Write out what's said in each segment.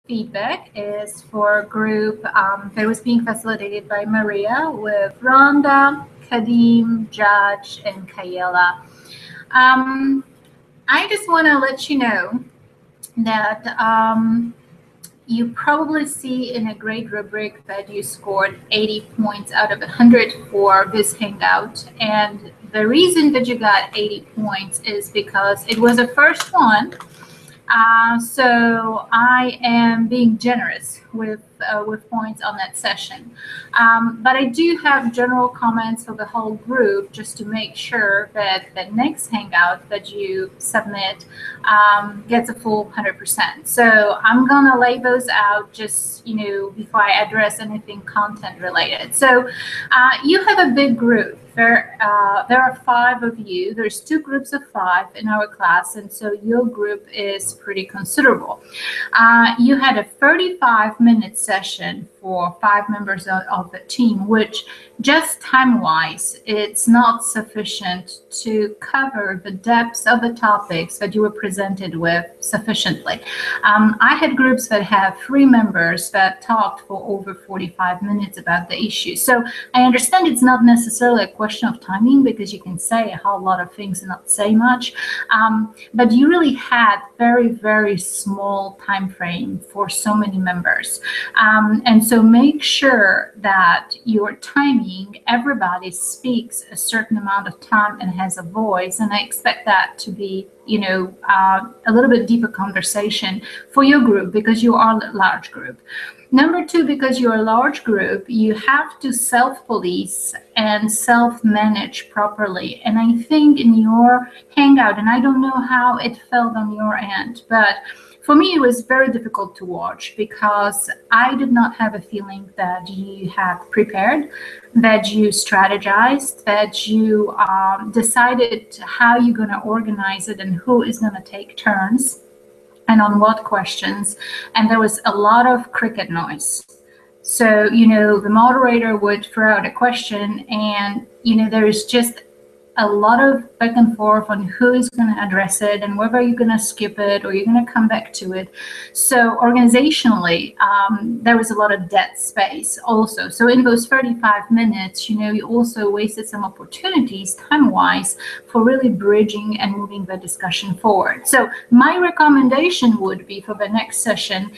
feedback is for a group that was being facilitated by Maria with Rhonda, Kadim, Judge, and Kayla. I just want to let you know that you probably see in a grade rubric that you scored 80 points out of 100 for this Hangout. And the reason that you got 80 points is because it was the first one. So I am being generous with points on that session. But I do have general comments for the whole group just to make sure that the next Hangout that you submit gets a full 100%. So I'm going to lay those out just, before I address anything content related. So you have a big group. There are 5 of you. There's 2 groups of 5 in our class, and so your group is pretty considerable. You had a 35-minute session for 5 members of the team, which just time-wise, it's not sufficient to cover the depths of the topics that you were presented with sufficiently. I had groups that have 3 members that talked for over 45 minutes about the issue. So I understand it's not necessarily a question of timing, because you can say a whole lot of things and not say much, but you really had very, very small time frame for so many members, and so make sure that your timing, everybody speaks a certain amount of time and has a voice, and I expect that to be a little bit deeper conversation for your group, because you are a large group. Number 2, because you're a large group, you have to self-police and self-manage properly. And I think in your Hangout, and I don't know how it felt on your end, but for me, it was very difficult to watch, because I did not have a feeling that you had prepared, that you strategized, that you decided how you're going to organize it and who is going to take turns and on what questions. And there was a lot of cricket noise. So, the moderator would throw out a question, and, there is just a lot of back and forth on who is going to address it and whether you're going to skip it or you're going to come back to it. So organizationally, there was a lot of dead space also. So in those 35 minutes, you also wasted some opportunities time-wise for really bridging and moving the discussion forward. So my recommendation would be for the next session,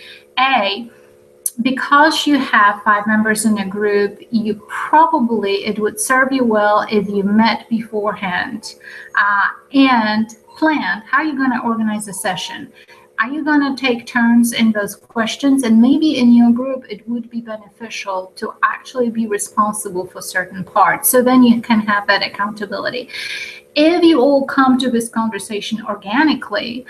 because you have 5 members in a group, it would serve you well if you met beforehand and planned how you're going to organize the session. Are you going to take turns in those questions? And maybe in your group, it would be beneficial to actually be responsible for certain parts. So then you can have that accountability. If you all come to this conversation organically,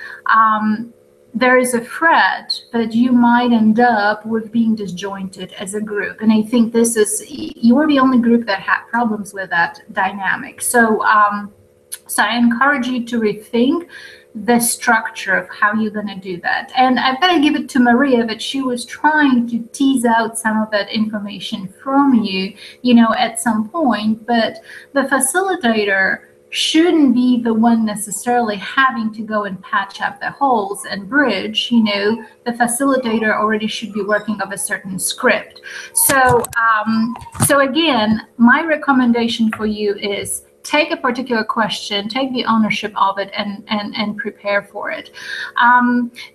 there is a threat that you might end up with being disjointed as a group. And I think you are the only group that had problems with that dynamic. So, so I encourage you to rethink the structure of how you're going to do that. And I've got to give it to Maria that she was trying to tease out some of that information from you, at some point, but the facilitator shouldn't be the one necessarily having to go and patch up the holes and bridge. The facilitator already should be working of a certain script. So, so again, my recommendation for you is take a particular question, take the ownership of it, and prepare for it.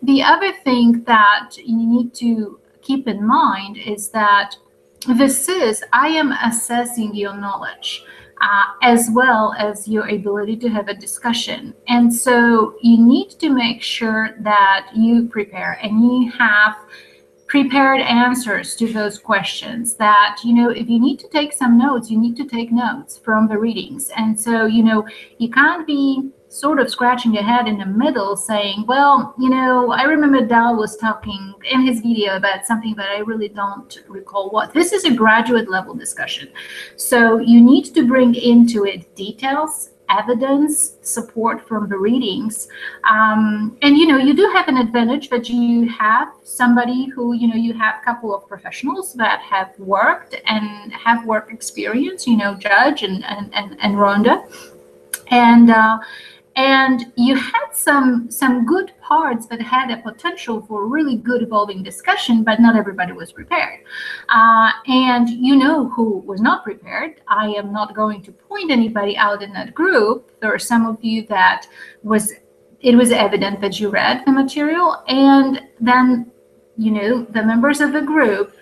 The other thing that you need to keep in mind is that I am assessing your knowledge. As well as your ability to have a discussion. And so you need to make sure that you prepare and you have prepared answers to those questions, that, if you need to take some notes, you need to take notes from the readings. And so, you can't be sort of scratching your head in the middle saying, well, I remember Dal was talking in his video about something that I really don't recall what. This is a graduate level discussion. So you need to bring into it details, evidence, support from the readings. And, you do have an advantage that you have somebody who, you have a couple of professionals that have worked and have work experience, Judge and Rhonda. And you had some good parts that had a potential for really good evolving discussion, but not everybody was prepared. And you know who was not prepared. I am not going to point anybody out in that group. There are some of you that it was evident that you read the material, and then the members of the group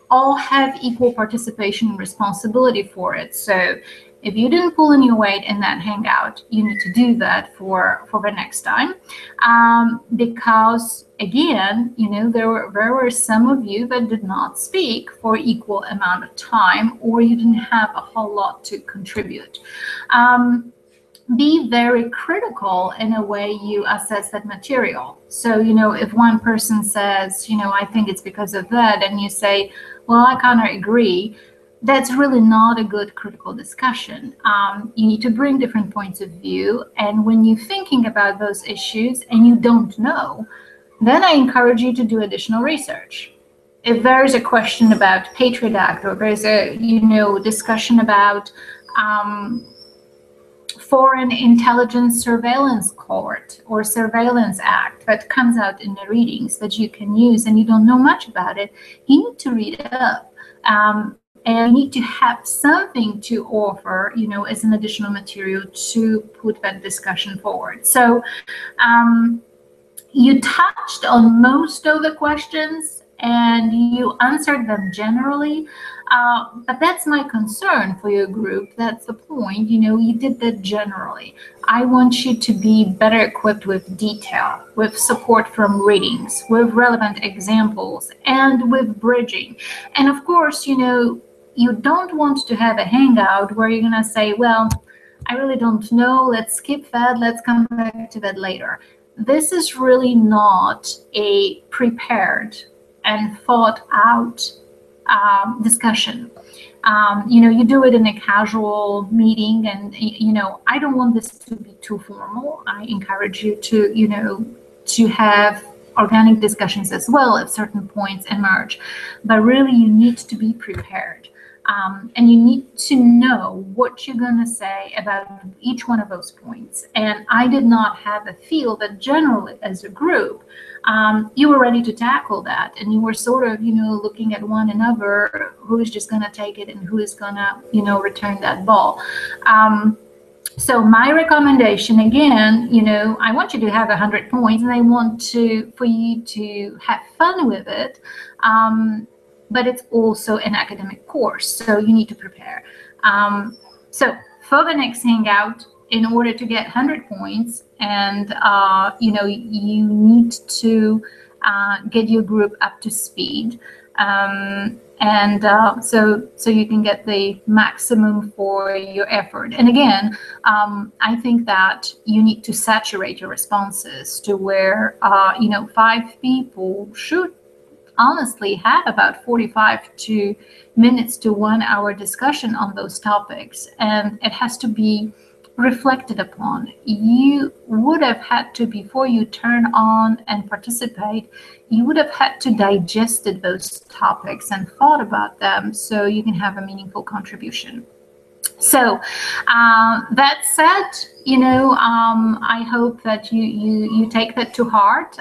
all have equal participation and responsibility for it. So if you didn't pull any weight in that hangout, you need to do that for the next time, because again, there were some of you that did not speak for equal amount of time, or you didn't have a whole lot to contribute. Be very critical in a way you assess that material. So, if one person says, I think it's because of that, and you say, well, I kind of agree, that's really not a good critical discussion. You need to bring different points of view. And when you're thinking about those issues and you don't know, then I encourage you to do additional research. If there's a question about Patriot Act, or there's a, discussion about Foreign Intelligence Surveillance Court or Surveillance Act that comes out in the readings that you can use, and you don't know much about it, you need to read it up. And you need to have something to offer, as an additional material to put that discussion forward. So you touched on most of the questions and you answered them generally. But that's my concern for your group. That's the point. You did that generally. I want you to be better equipped with detail, with support from readings, with relevant examples, and with bridging. And of course, you don't want to have a hangout where you're going to say, well, I really don't know. Let's skip that. Let's come back to that later. This is really not a prepared and thought out discussion. You do it in a casual meeting, and I don't want this to be too formal. I encourage you to have organic discussions as well if certain points emerge, but really you need to be prepared, and you need to know what you're going to say about each one of those points. And I did not have a feel that generally as a group you were ready to tackle that, and you were sort of looking at one another, who is just going to take it and who is going to return that ball. So my recommendation again, I want you to have 100 points, and I want for you to have fun with it, but it's also an academic course, so you need to prepare. So for the next hangout, in order to get 100 points, and you need to get your group up to speed, so you can get the maximum for your effort. And again, I think that you need to saturate your responses to where 5 people should honestly have about 45 minutes to 1 hour discussion on those topics, and it has to be reflected upon. You would have had to, before you turn on and participate, you would have had to digest those topics and thought about them so you can have a meaningful contribution. So that said, I hope that you take that to heart.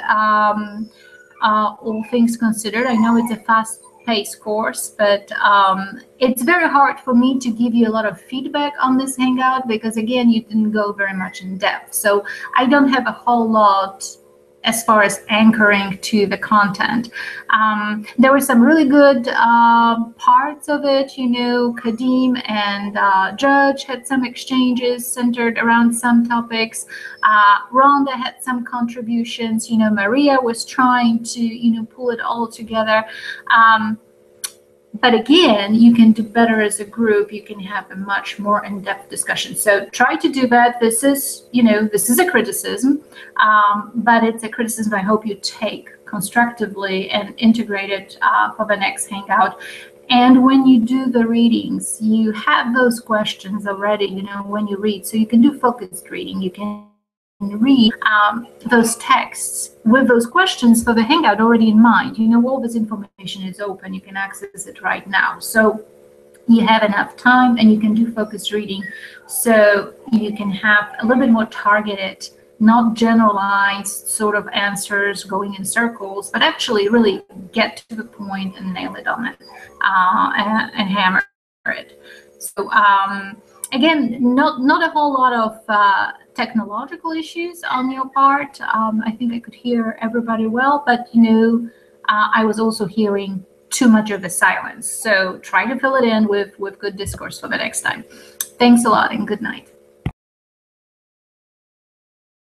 All things considered, I know it's a fast-paced course, but it's very hard for me to give you a lot of feedback on this hangout because, again, you didn't go very much in depth. So I don't have a whole lot as far as anchoring to the content. There were some really good parts of it. Kadim and Judge had some exchanges centered around some topics. Rhonda had some contributions. Maria was trying to, pull it all together. But again, you can do better as a group. You can have a much more in-depth discussion. So try to do that. This is a criticism, but it's a criticism I hope you take constructively and integrate it for the next hangout. And when you do the readings, you have those questions already, when you read. So you can do focused reading. You can read those texts with those questions for the hangout already in mind. All this information is open. You can access it right now. So you have enough time and you can do focused reading, so you can have a little bit more targeted, not generalized sort of answers going in circles, but actually really get to the point and nail it on it, and hammer it. So again, not a whole lot of technological issues on your part. I think I could hear everybody well, but I was also hearing too much of a silence. So try to fill it in with good discourse for the next time. Thanks a lot and good night.